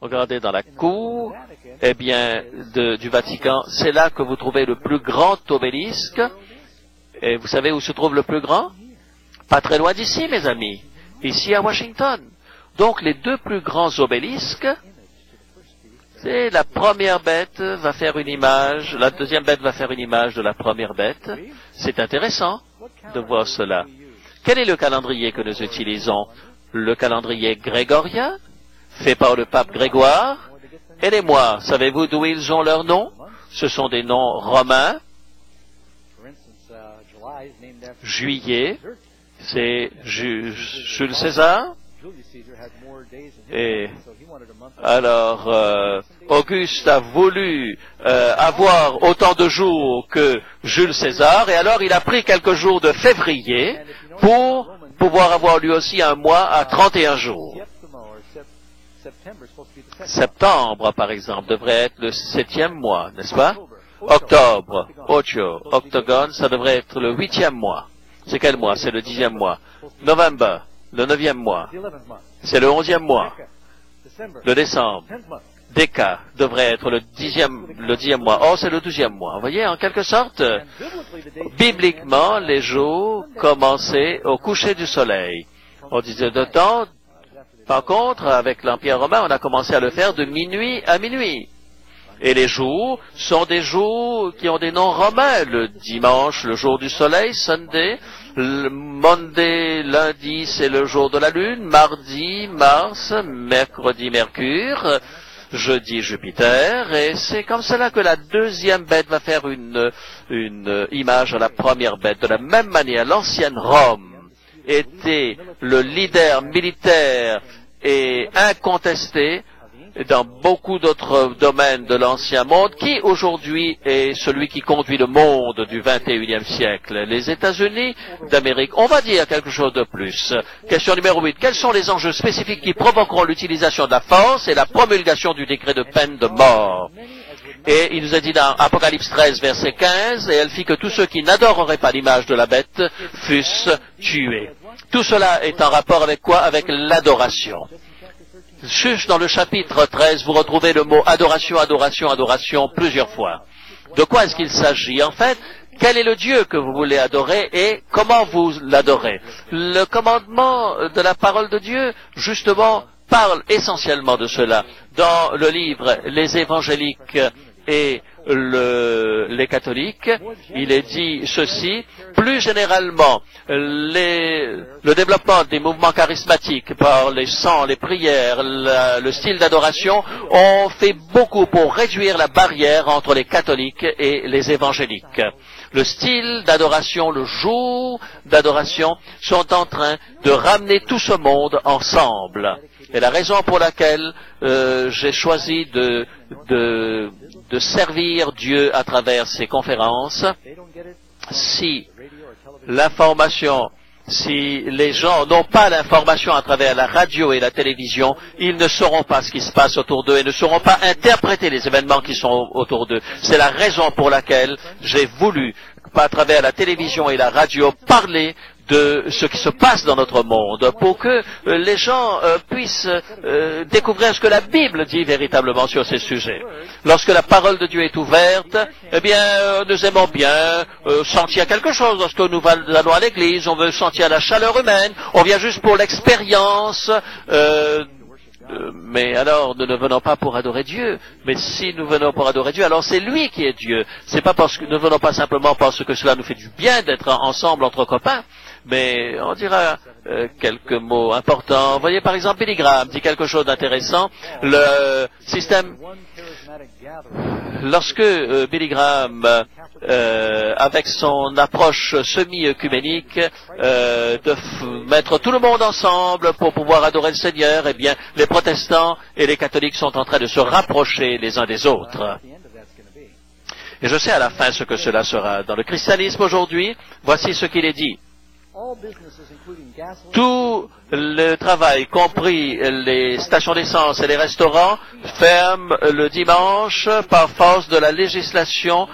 regardez dans la cour, eh bien, du Vatican, c'est là que vous trouvez le plus grand obélisque. Et vous savez où se trouve le plus grand? Pas très loin d'ici, mes amis. Ici à Washington. Donc, les deux plus grands obélisques, c'est la première bête va faire une image, la deuxième bête va faire une image de la première bête. C'est intéressant de voir cela. Quel est le calendrier que nous utilisons? Le calendrier grégorien, fait par le pape Grégoire. Et les mois, savez-vous d'où ils ont leur nom? Ce sont des noms romains. Juillet, c'est Jules César. Et alors, Auguste a voulu avoir autant de jours que Jules César, et alors il a pris quelques jours de février pour pouvoir avoir lui aussi un mois à 31 jours. Septembre, par exemple, devrait être le 7e mois, n'est-ce pas? Octobre, ocho, octogone, ça devrait être le 8e mois. C'est quel mois? C'est le 10e mois. Novembre, le 9e mois. C'est le 11e mois. Le décembre. Déca devrait être le 10e mois. Oh, c'est le 12e mois. Vous voyez, en quelque sorte, bibliquement, les jours commençaient au coucher du soleil. On disait de temps. Par contre, avec l'Empire romain, on a commencé à le faire de minuit à minuit. Et les jours sont des jours qui ont des noms romains. Le dimanche, le jour du soleil, Sunday. Le Monday, lundi, c'est le jour de la lune. Mardi, Mars. Mercredi, Mercure. Jeudi, Jupiter. Et c'est comme cela que la deuxième bête va faire une image à la première bête. De la même manière, l'ancienne Rome était le leader militaire et incontesté dans beaucoup d'autres domaines de l'ancien monde, qui aujourd'hui est celui qui conduit le monde du 21e siècle. Les États-Unis d'Amérique. On va dire quelque chose de plus. Question numéro 8. Quels sont les enjeux spécifiques qui provoqueront l'utilisation de la force et la promulgation du décret de peine de mort? Et il nous a dit dans Apocalypse 13, verset 15, « Et elle fit que tous ceux qui n'adoreraient pas l'image de la bête fussent tués. » Tout cela est en rapport avec quoi? Avec l'adoration. Juste dans le chapitre 13, vous retrouvez le mot adoration, adoration, adoration plusieurs fois. De quoi est-ce qu'il s'agit? En fait, quel est le Dieu que vous voulez adorer et comment vous l'adorez? Le commandement de la parole de Dieu, justement, parle essentiellement de cela. Dans le livre Les évangéliques et les catholiques, il est dit ceci: plus généralement, le développement des mouvements charismatiques par les chants, les prières, le style d'adoration ont fait beaucoup pour réduire la barrière entre les catholiques et les évangéliques. Le style d'adoration, le jour d'adoration sont en train de ramener tout ce monde ensemble. Et la raison pour laquelle j'ai choisi de servir Dieu à travers ces conférences, si les gens n'ont pas l'information à travers la radio et la télévision, ils ne sauront pas ce qui se passe autour d'eux et ne sauront pas interpréter les événements qui sont autour d'eux. C'est la raison pour laquelle j'ai voulu, à travers la télévision et la radio, parler de ce qui se passe dans notre monde, pour que les gens puissent découvrir ce que la Bible dit véritablement sur ces sujets. Lorsque la parole de Dieu est ouverte, eh bien, nous aimons bien sentir quelque chose. Lorsque nous allons à l'église, on veut sentir la chaleur humaine, on vient juste pour l'expérience, mais alors, nous ne venons pas pour adorer Dieu. Mais si nous venons pour adorer Dieu, alors c'est lui qui est Dieu. C'est pas parce que nous ne venons pas simplement parce que cela nous fait du bien d'être ensemble entre copains, mais on dira quelques mots importants. Vous voyez, par exemple, Billy Graham dit quelque chose d'intéressant. Le système, lorsque Billy Graham, avec son approche semi-œcuménique, de mettre tout le monde ensemble pour pouvoir adorer le Seigneur, eh bien, les protestants et les catholiques sont en train de se rapprocher les uns des autres. Et je sais à la fin ce que cela sera. Dans le christianisme aujourd'hui, voici ce qu'il est dit. Tout le travail, compris les stations d'essence et les restaurants, ferment le dimanche par force de la législation,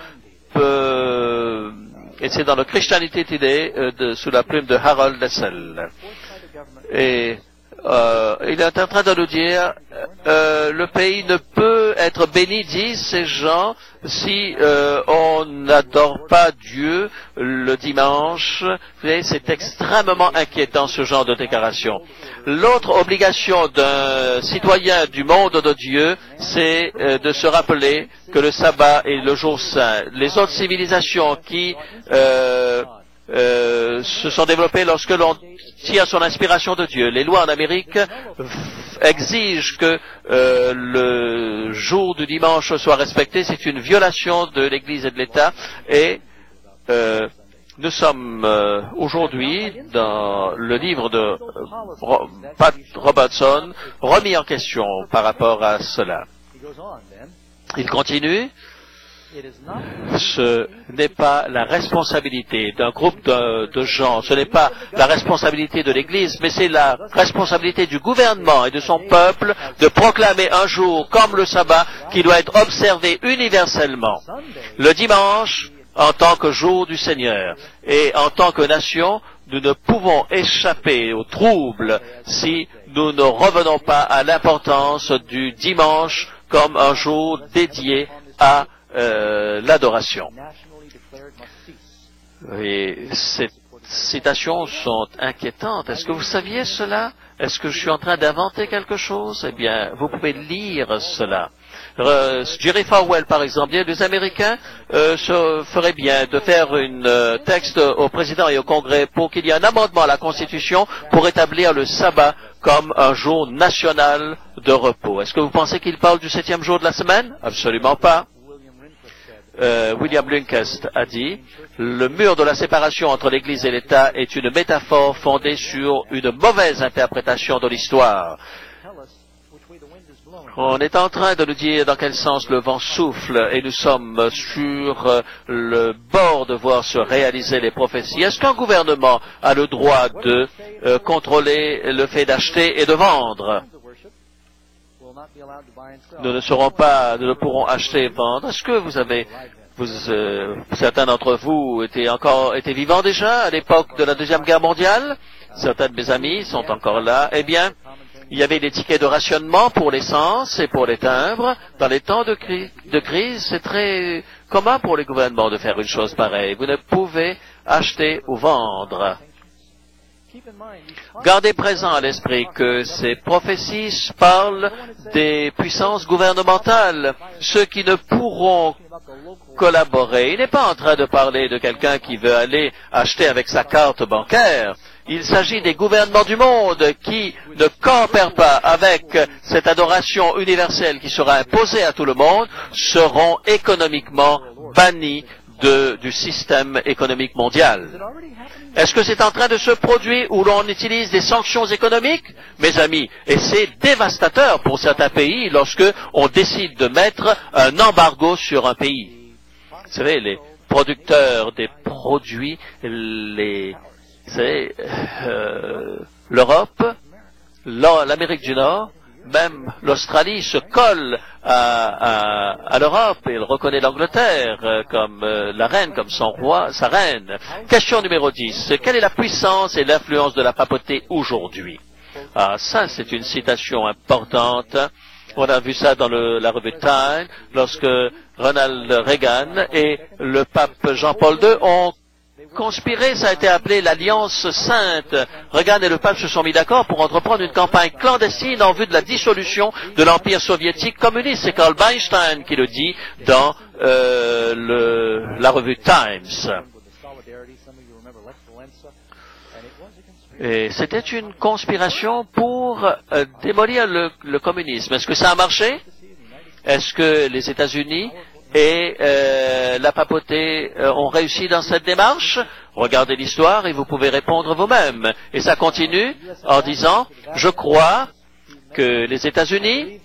et c'est dans le Christianity Today, sous la plume de Harold Dessel. Et il est en train de nous dire, le pays ne peut être béni, disent ces gens, si on n'adore pas Dieu le dimanche. Vous voyez, c'est extrêmement inquiétant ce genre de déclaration. L'autre obligation d'un citoyen du monde de Dieu, c'est de se rappeler que le sabbat est le jour saint. Les autres civilisations qui se sont développées lorsque l'on tire son inspiration de Dieu. Les lois en Amérique exigent que le jour du dimanche soit respecté. C'est une violation de l'Église et de l'État. Et nous sommes aujourd'hui dans le livre de Pat Robertson remis en question par rapport à cela. Il continue. Ce n'est pas la responsabilité d'un groupe de gens, ce n'est pas la responsabilité de l'Église, mais c'est la responsabilité du gouvernement et de son peuple de proclamer un jour comme le sabbat qui doit être observé universellement. Le dimanche, en tant que jour du Seigneur, et en tant que nation, nous ne pouvons échapper aux troubles si nous ne revenons pas à l'importance du dimanche comme un jour dédié à l'adoration. Et ces citations sont inquiétantes. Est-ce que vous saviez cela? Est-ce que je suis en train d'inventer quelque chose? Eh bien, vous pouvez lire cela. Jerry Falwell, par exemple, les Américains se feraient bien de faire un texte au président et au Congrès pour qu'il y ait un amendement à la Constitution pour établir le sabbat comme un jour national de repos. Est-ce que vous pensez qu'il parle du 7e jour de la semaine? Absolument pas. William Blinkest a dit, le mur de la séparation entre l'Église et l'État est une métaphore fondée sur une mauvaise interprétation de l'histoire. On est en train de nous dire dans quel sens le vent souffle et nous sommes sur le bord de voir se réaliser les prophéties. Est-ce qu'un gouvernement a le droit de contrôler le fait d'acheter et de vendre? Nous ne pourrons acheter et vendre. Est-ce que certains d'entre vous étaient vivants déjà à l'époque de la Deuxième Guerre mondiale? Certains de mes amis sont encore là. Eh bien, il y avait des tickets de rationnement pour l'essence et pour les timbres. Dans les temps de crise, c'est très commun pour les gouvernements de faire une chose pareille. Vous ne pouvez acheter ou vendre. Gardez présent à l'esprit que ces prophéties parlent des puissances gouvernementales, ceux qui ne pourront collaborer. Il n'est pas en train de parler de quelqu'un qui veut aller acheter avec sa carte bancaire. Il s'agit des gouvernements du monde qui ne coopèrent pas avec cette adoration universelle qui sera imposée à tout le monde, seront économiquement bannis du système économique mondial. Est-ce que c'est en train de se produire où l'on utilise des sanctions économiques, mes amis? Et c'est dévastateur pour certains pays lorsque on décide de mettre un embargo sur un pays. Vous savez, les producteurs des produits, l'Europe, l'Amérique du Nord, même l'Australie se colle à l'Europe et elle reconnaît l'Angleterre comme la reine, comme son roi, sa reine. Question numéro 10. Quelle est la puissance et l'influence de la papauté aujourd'hui? Ah, ça c'est une citation importante. On a vu ça dans la revue Time, lorsque Ronald Reagan et le pape Jean-Paul II ont conspiré, ça a été appelé l'Alliance Sainte. Reagan et le pape se sont mis d'accord pour entreprendre une campagne clandestine en vue de la dissolution de l'Empire soviétique communiste. C'est Karl Weinstein qui le dit dans la revue Times. Et c'était une conspiration pour démolir le communisme. Est-ce que ça a marché? Est-ce que les États-Unis et la papauté ont réussi dans cette démarche? Regardez l'histoire et vous pouvez répondre vous-même. Et ça continue en disant, je crois que les États-Unis,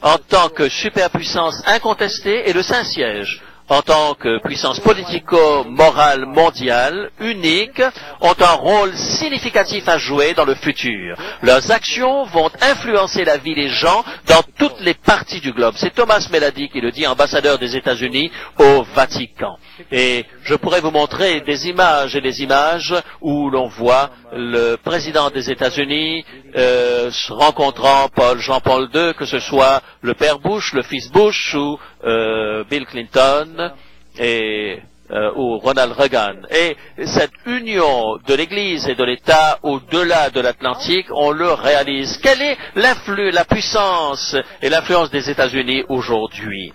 en tant que superpuissance incontestée, et le Saint-Siège, en tant que puissance politico-morale mondiale unique, ont un rôle significatif à jouer dans le futur. Leurs actions vont influencer la vie des gens dans toutes les parties du globe. C'est Thomas Melady qui le dit, ambassadeur des États-Unis au Vatican. Et je pourrais vous montrer des images et des images où l'on voit le président des États-Unis rencontrant Jean-Paul II, que ce soit le père Bush, le fils Bush ou Bill Clinton ou Ronald Reagan. Et cette union de l'Église et de l'État au-delà de l'Atlantique, on le réalise. Quelle est la puissance et l'influence des États-Unis aujourd'hui?